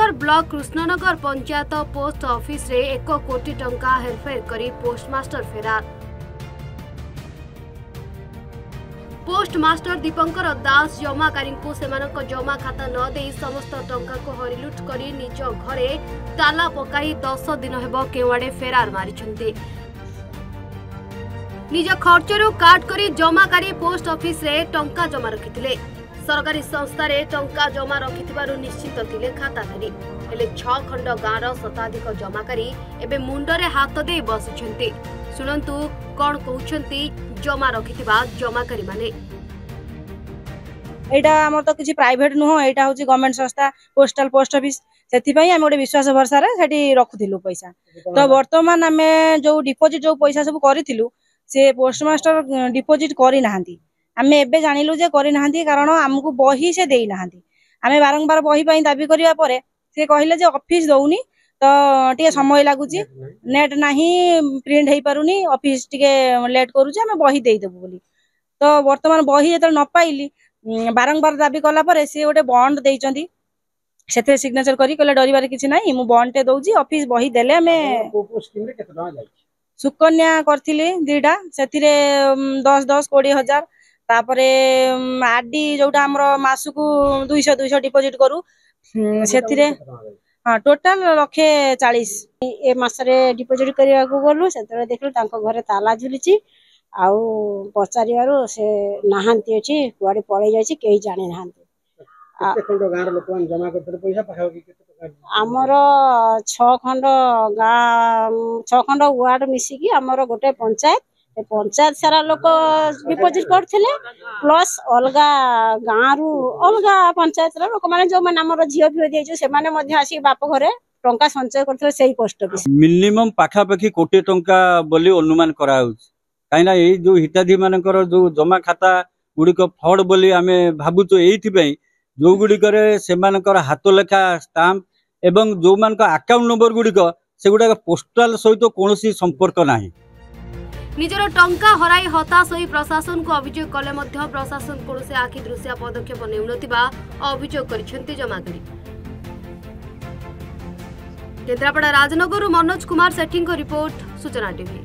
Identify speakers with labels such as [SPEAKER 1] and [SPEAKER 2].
[SPEAKER 1] Rajnagar block Krishnanagar panchayat post office रे 1 कोटी टंका हेरफेर करी पोस्टमास्टर फेरार। पोस्टमास्टर दीपंकर दास जमाकारी को सेमानक जमा खाता न दे समस्त टंका को हरिलुट करी निज घरे ताला पकाई 10 दिन हेबो केवाड़े फेरार मारिछन्ते। निज खर्चरू काट करी जमाकारी पोस्ट ऑफिस रे टंका जमा रखिथिले। सरकारी संस्था रे टंका जमा रखिथिबारु निश्चित थिले खाताधारी हेले 6 खंड गाँर शताधिक जमाकारी एबे मुंडरे हाथ दे बसिछन्ते। सुनंतु कोन कहउछन्ती जमा रखिथिबा जमाकारी माने।
[SPEAKER 2] एटा हमर तो किछि प्राइवेट नुह, एटा होछि गवर्नमेंट संस्था पोस्टल पोस्ट ऑफिस, सेति पई हम ओडे विश्वास भरसा रे सेठी रखुथिलु पैसा। तो वर्तमान हमें जो डिपॉजिट जो पैसा सब करिथिलु से पोस्टमास्टर डिपॉजिट करि नाहंती। हमें एबे जानिलु जे करि नाहंती कारण हमकु बही से देई नाहंती। हमें बारंबार बही पई दाबी करिया परे से कहिले जे ऑफिस दउनी तो टिके समय लागुची, नेट नाही, प्रिंट हेई पारुनी, ऑफिस टिके लेट करूची, हमें बही देई देबु बोली। तो वर्तमान बही जेतल न पाइली बारंबार दाबी कला परे से ओटे बॉन्ड देइचंती, सेथे सिग्नेचर करी कहले डरिबार किछि नाही, मु बॉन्ड ते दउची, ऑफिस बही देले हमें
[SPEAKER 3] स्कीम रे केते टका जाई
[SPEAKER 2] सुकन्या करथिले दीटा, सेथिरे 10-10 20 हजार, तापरे आरडी जोटा हमरो मासुकु 200 डिपॉजिट करू सेथिरे हाँ टोटल 140
[SPEAKER 4] ए मासरे डिपॉजिट करिया को गलु सेतरे देखलु तांको घरे ताला झुलिची आउ पचारियारो से नाहांती अछि कुआडे पळै जायछि केही जाने नाहांती।
[SPEAKER 3] केते खंड गाँर लोकन जमा करथले पैसा पाखा कि केते टका
[SPEAKER 4] हमरो 6 खंड गाँ 6 खंड वार्ड मिसी की हमरो गोटे पंचायत ए पंचायत सारा लोक डिपॉजिट करथिले प्लस अलगा गाँरु अलगा पंचायत रो लोक माने जो माने हमरो झियो फियो देइछु से माने मध्ये आसी बाप घरे टंका संचय करथिले सेही पोस्ट ऑफिस
[SPEAKER 5] मिनिमम पाखा पाखी कोटी टंका बोली अनुमान करा होउछ। काइना एई जो हिताधी मानकर जो जमा खाता गुड़िक फ्रॉड बोली आमे भाबुचो एइथि पई जो गुड़िकरे सेमानकर हाथ लेखा स्टाम्प एवं जो मानक अकाउंट नंबर गुड़िक सेगुडा पोस्टल सहित कोनोसी संपर्क नाही।
[SPEAKER 1] निजर टंका हराई हताश होई प्रशासन को अभियोग कले मध्य प्रशासन कोनोसी आखि दृश्य पदक्षेप नेउनतिबा अभियोग करिसेंती जमाकारी। केन्द्रापड़ा राजनगर मनोज कुमार सेठी को रिपोर्ट सूचना टीवी।